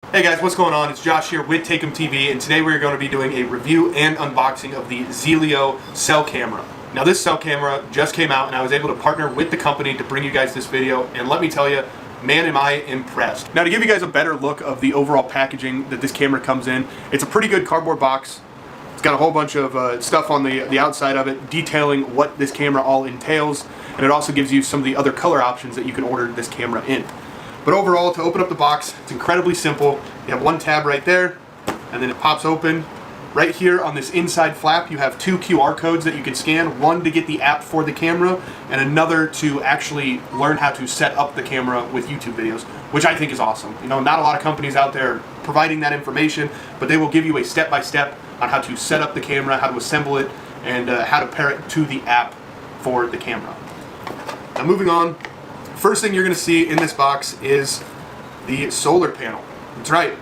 Hey guys, what's going on? It's Josh here with Take'em TV, and today we're going to be doing a review and unboxing of the Zleo cell camera. Now this cell camera just came out and I was able to partner with the company to bring you guys this video, and let me tell you, man am I impressed. Now to give you guys a better look of the overall packaging that this camera comes in, it's a pretty good cardboard box. It's got a whole bunch of stuff on the outside of it detailing what this camera all entails, and it also gives you some of the other color options that you can order this camera in. But overall, to open up the box, it's incredibly simple. You have one tab right there, and then it pops open. Right here on this inside flap, you have two QR codes that you can scan, one to get the app for the camera, and another to actually learn how to set up the camera with YouTube videos, which I think is awesome. You know, not a lot of companies out there are providing that information, but they will give you a step-by-step on how to set up the camera, how to assemble it, and how to pair it to the app for the camera. Now moving on, first thing you're going to see in this box is the solar panel. That's right.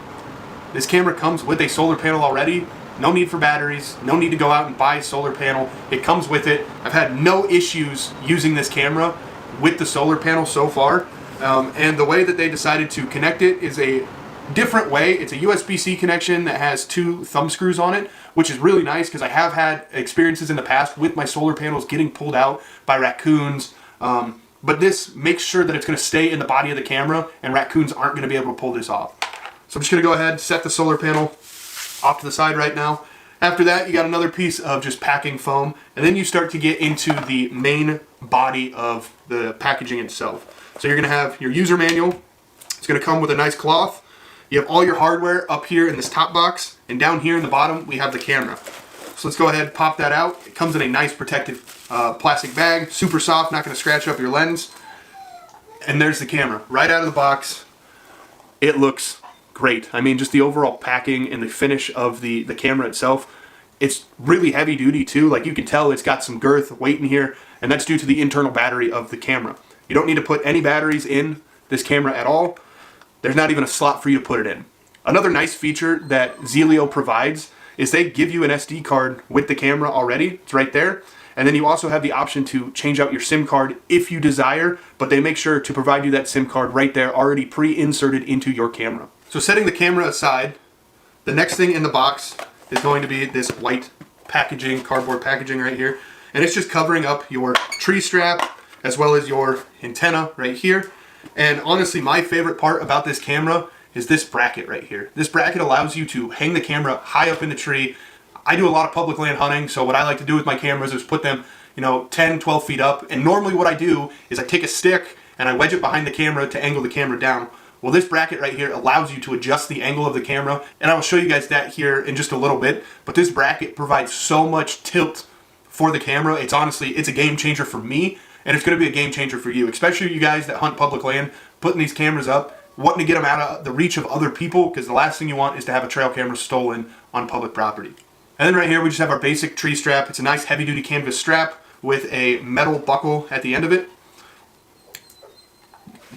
This camera comes with a solar panel already. No need for batteries. No need to go out and buy a solar panel. It comes with it. I've had no issues using this camera with the solar panel so far. And the way that they decided to connect it is a different way. It's a USB-C connection that has two thumb screws on it, which is really nice because I have had experiences in the past with my solar panels getting pulled out by raccoons. But this makes sure that it's going to stay in the body of the camera and raccoons aren't going to be able to pull this off. So I'm just going to go ahead, set the solar panel off to the side right now. After that, you got another piece of just packing foam, and then you start to get into the main body of the packaging itself. So you're going to have your user manual. It's going to come with a nice cloth. You have all your hardware up here in this top box, and down here in the bottom, we have the camera. So let's go ahead and pop that out. It comes in a nice protected plastic bag, super soft, not going to scratch up your lens. And there's the camera, right out of the box. It looks great. I mean, just the overall packing and the finish of the camera itself, it's really heavy duty too. Like you can tell it's got some girth, weight in here, and that's due to the internal battery of the camera. You don't need to put any batteries in this camera at all. There's not even a slot for you to put it in. Another nice feature that Zleo provides is they give you an SD card with the camera already. It's right there. And then you also have the option to change out your SIM card if you desire, but they make sure to provide you that SIM card right there already pre-inserted into your camera. So setting the camera aside, the next thing in the box is going to be this white packaging, cardboard packaging right here. And it's just covering up your tree strap as well as your antenna right here. And honestly, my favorite part about this camera is this bracket right here. This bracket allows you to hang the camera high up in the tree. I do a lot of public land hunting, so what I like to do with my cameras is put them, 10, 12 feet up. And normally what I do is I take a stick and I wedge it behind the camera to angle the camera down. Well, this bracket right here allows you to adjust the angle of the camera, and I will show you guys that here in just a little bit. But this bracket provides so much tilt for the camera. It's a game changer for me, and it's going to be a game changer for you, especially you guys that hunt public land, putting these cameras up, wanting to get them out of the reach of other people, because the last thing you want is to have a trail camera stolen on public property. And then right here we just have our basic tree strap. It's a nice heavy duty canvas strap with a metal buckle at the end of it.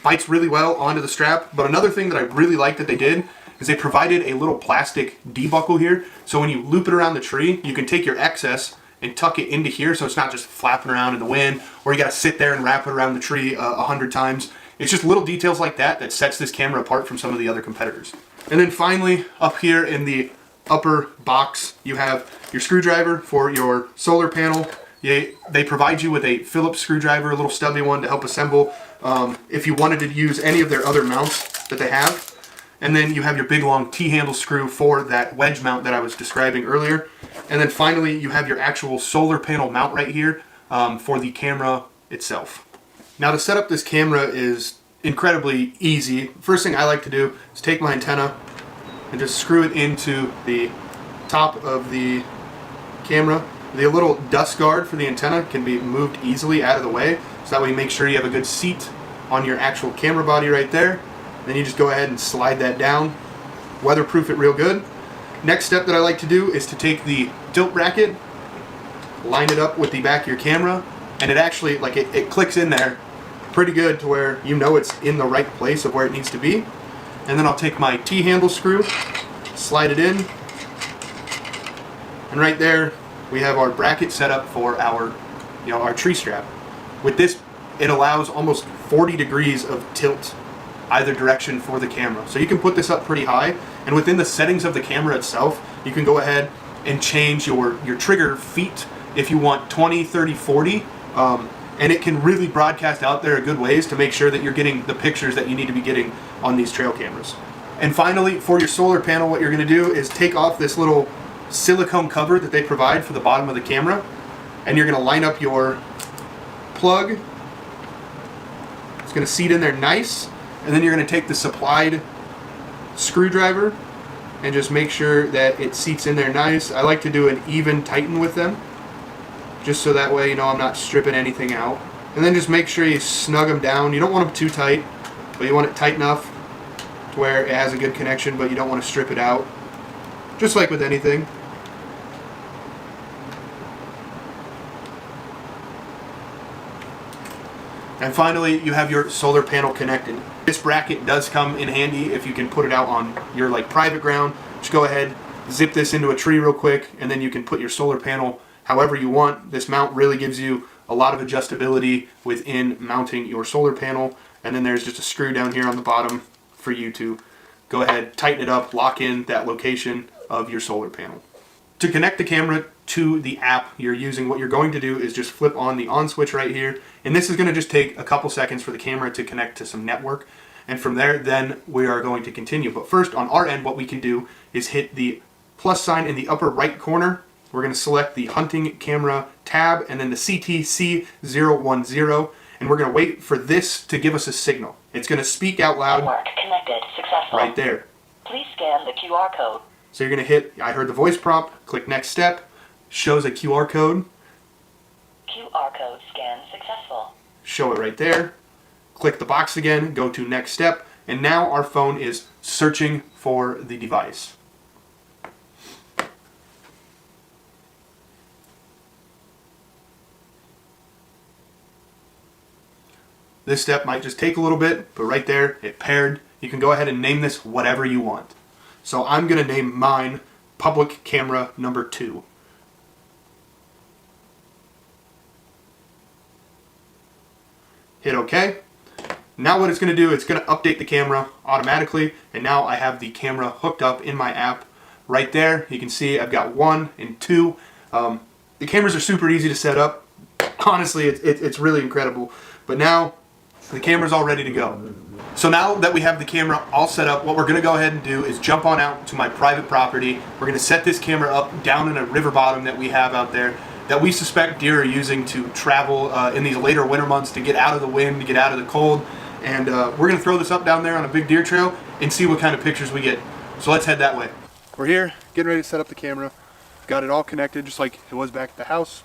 Bites really well onto the strap, but another thing that I really like that they did is they provided a little plastic debuckle here, so when you loop it around the tree, you can take your excess and tuck it into here so it's not just flapping around in the wind, or you gotta sit there and wrap it around the tree 100 times. It's just little details like that that sets this camera apart from some of the other competitors. And then finally, up here in the upper box, you have your screwdriver for your solar panel. They provide you with a Phillips screwdriver, a little stubby one to help assemble if you wanted to use any of their other mounts that they have. And then you have your big long T-handle screw for that wedge mount that I was describing earlier. And then finally, you have your actual solar panel mount right here for the camera itself. Now to set up this camera is incredibly easy. First thing I like to do is take my antenna and just screw it into the top of the camera. The little dust guard for the antenna can be moved easily out of the way, so that way you make sure you have a good seat on your actual camera body right there. Then you just go ahead and slide that down, weatherproof it real good. Next step that I like to do is to take the tilt bracket, line it up with the back of your camera, and it actually, it clicks in there pretty good to where you know it's in the right place of where it needs to be. And then I'll take my T-handle screw, slide it in, and right there we have our bracket set up for our tree strap. With this, it allows almost 40 degrees of tilt either direction for the camera. So you can put this up pretty high, and within the settings of the camera itself, you can go ahead and change your trigger feet if you want 20, 30, 40, and it can really broadcast out there a good ways to make sure that you're getting the pictures that you need to be getting on these trail cameras. And finally, for your solar panel, what you're going to do is take off this little silicone cover that they provide for the bottom of the camera, and you're going to line up your plug. It's going to seat in there nice, and then you're going to take the supplied screwdriver and just make sure that it seats in there nice. I like to do an even tighten with them, just so that way, you know, I'm not stripping anything out. And then just make sure you snug them down. You don't want them too tight, but you want it tight enough to where it has a good connection, but you don't want to strip it out. Just like with anything. And finally, you have your solar panel connected. This bracket does come in handy if you can put it out on your private ground. Just go ahead, zip this into a tree real quick, and then you can put your solar panel however you want. This mount really gives you a lot of adjustability within mounting your solar panel. And then there's just a screw down here on the bottom for you to go ahead, tighten it up, lock in that location of your solar panel. To connect the camera to the app you're using, what you're going to do is just flip on the on switch right here, and this is going to just take a couple seconds for the camera to connect to some network, and from there then we are going to continue. But first, on our end, what we can do is hit the plus sign in the upper right corner. We're going to select the hunting camera tab and then the CTC010, and we're going to wait for this to give us a signal. It's going to speak out loud. Network connected successful. Right there. Please scan the QR code. So you're going to hit, I heard the voice prompt, click next step, shows a QR code. QR code scan successful. Show it right there. Click the box again, go to next step, and now our phone is searching for the device. This step might just take a little bit, but right there, it paired. You can go ahead and name this whatever you want. So I'm going to name mine public camera number 2. Hit OK. Now what it's going to do, it's going to update the camera automatically, and now I have the camera hooked up in my app right there. You can see I've got 1 and 2. The cameras are super easy to set up. Honestly, it's really incredible. But now the camera's all ready to go. So now that we have the camera all set up, what we're going to go ahead and do is jump on out to my private property. We're going to set this camera up down in a river bottom that we have out there that we suspect deer are using to travel in these later winter months to get out of the wind, to get out of the cold. And we're going to throw this up down there on a big deer trail and see what kind of pictures we get. So let's head that way. We're here, getting ready to set up the camera. Got it all connected just like it was back at the house.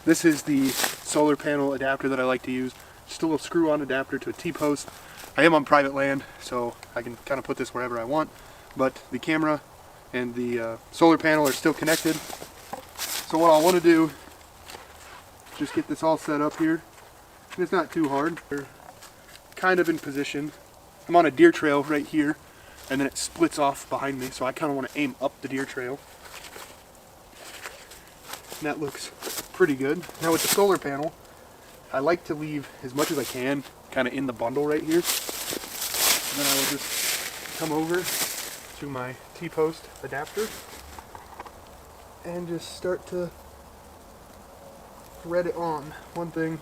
This is the solar panel adapter that I like to use. Just a little screw-on adapter to a T-post. I am on private land, so I can kind of put this wherever I want, but the camera and the solar panel are still connected. So what I want to do is just get this all set up here. And it's not too hard. We're kind of in position. I'm on a deer trail right here, and then it splits off behind me, so I kind of want to aim up the deer trail. And that looks pretty good. Now with the solar panel, I like to leave as much as I can kind of in the bundle right here. And then I will just come over to my T-post adapter and just start to thread it on. One thing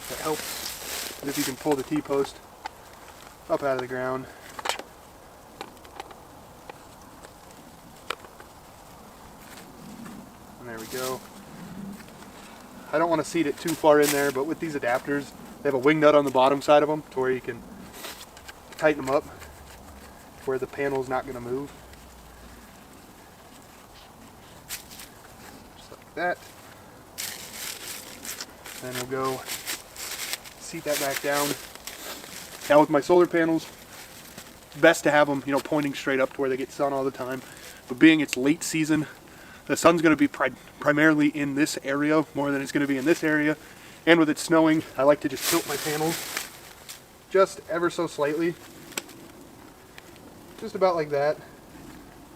that helps is if you can pull the T-post up out of the ground. And there we go. I don't want to seat it too far in there, but with these adapters, they have a wing nut on the bottom side of them to where you can tighten them up to where the panel is not going to move. Just like that. Then we'll go seat that back down. Now with my solar panels, best to have them, you know, pointing straight up to where they get sun all the time. But being it's late season, the sun's going to be primarily in this area more than it's going to be in this area. And with it snowing, I like to just tilt my panels just ever so slightly. Just about like that.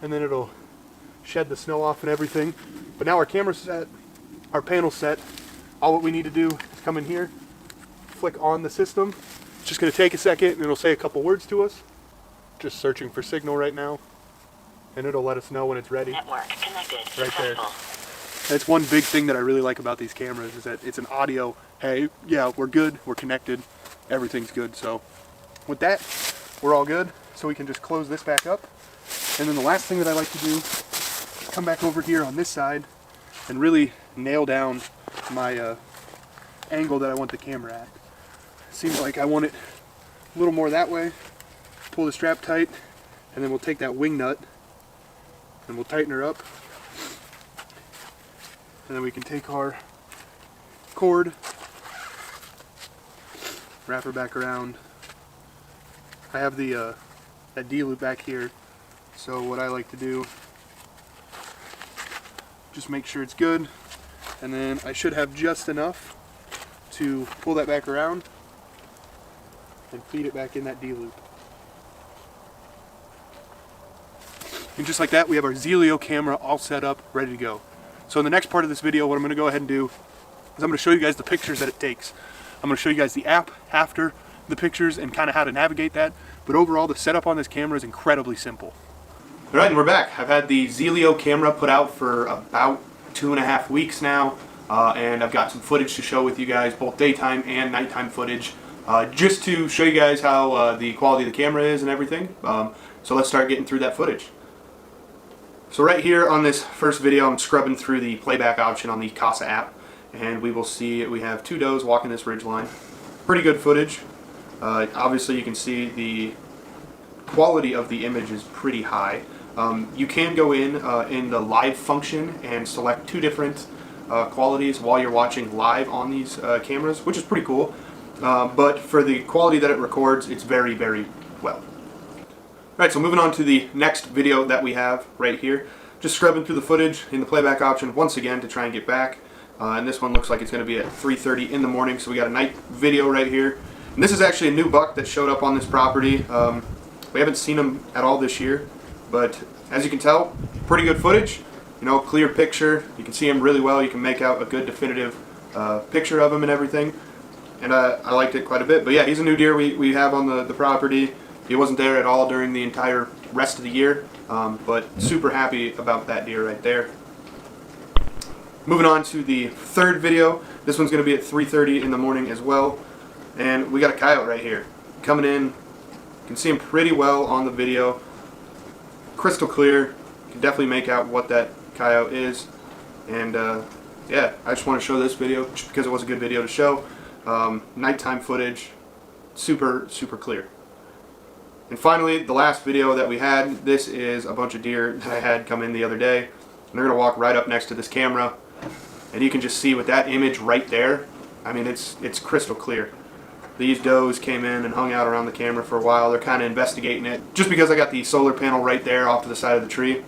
And then it'll shed the snow off and everything. But now our camera's set, our panel's set. All what we need to do is come in here, flick on the system, It's just going to take a second and it'll say a couple words to us. Just searching for signal right now. And it'll let us know when it's ready. Network connected. Right there. Successful. That's one big thing that I really like about these cameras, is that it's an audio, hey, yeah, we're good, we're connected, everything's good. So with that, we're all good. So we can just close this back up. And then the last thing that I like to do is come back over here on this side and really nail down my angle that I want the camera at. Seems like I want it a little more that way. Pull the strap tight, and then we'll take that wing nut and we'll tighten her up. And then we can take our cord, wrap her back around. I have the that D-loop back here, so what I like to do, just make sure it's good, and then I should have just enough to pull that back around and feed it back in that D-loop. And just like that, we have our Zleo camera all set up, ready to go. So in the next part of this video, what I'm going to go ahead and do is I'm going to show you guys the pictures that it takes. I'm going to show you guys the app after the pictures and kind of how to navigate that. But overall, the setup on this camera is incredibly simple. All right, and we're back. I've had the Zleo camera put out for about 2.5 weeks now, and I've got some footage to show with you guys, both daytime and nighttime footage, just to show you guys how the quality of the camera is and everything. So let's start getting through that footage. So right here on this first video, I'm scrubbing through the playback option on the Casa app, and we will see we have 2 does walking this ridge line. Pretty good footage. Obviously you can see the quality of the image is pretty high. You can go in the live function and select 2 different qualities while you're watching live on these cameras, which is pretty cool. But for the quality that it records, it's very, very well. Alright, so moving on to the next video that we have right here. Just scrubbing through the footage in the playback option once again to try and get back. And this one looks like it's going to be at 3:30 in the morning, so we got a night video right here. And this is actually a new buck that showed up on this property. We haven't seen him at all this year, but as you can tell, pretty good footage. You know, clear picture. You can see him really well. You can make out a good definitive picture of him and everything. And I liked it quite a bit. But yeah, he's a new deer we have on the property. He wasn't there at all during the entire rest of the year, but super happy about that deer right there. Moving on to the third video. This one's going to be at 3:30 in the morning as well. And we got a coyote right here. Coming in. You can see him pretty well on the video. Crystal clear. You can definitely make out what that coyote is. And yeah, I just want to show this video just because it was a good video to show. Nighttime footage. Super, super clear. And finally, the last video that we had, this is a bunch of deer that I had come in the other day. And they're going to walk right up next to this camera. And you can just see with that image right there, I mean, it's crystal clear. These does came in and hung out around the camera for a while. They're kind of investigating it. Just because I got the solar panel right there off to the side of the tree.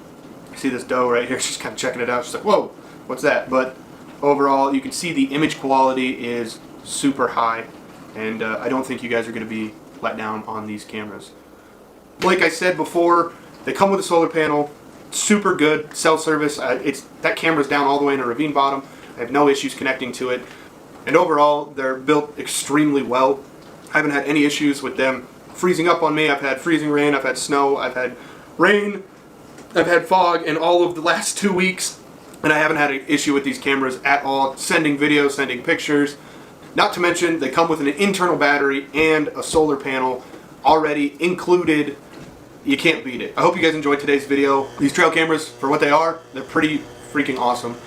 You see this doe right here, she's kind of checking it out. She's like, whoa, what's that? But overall, you can see the image quality is super high. And I don't think you guys are going to be let down on these cameras. Like I said before, they come with a solar panel, super good cell service. That camera's down all the way in a ravine bottom. I have no issues connecting to it. And overall, they're built extremely well. I haven't had any issues with them freezing up on me. I've had freezing rain, I've had snow, I've had rain, I've had fog in all of the last 2 weeks. And I haven't had an issue with these cameras at all, sending videos, sending pictures. Not to mention, they come with an internal battery and a solar panel already included. You can't beat it. I hope you guys enjoyed today's video. These trail cameras, for what they are, they're pretty freaking awesome.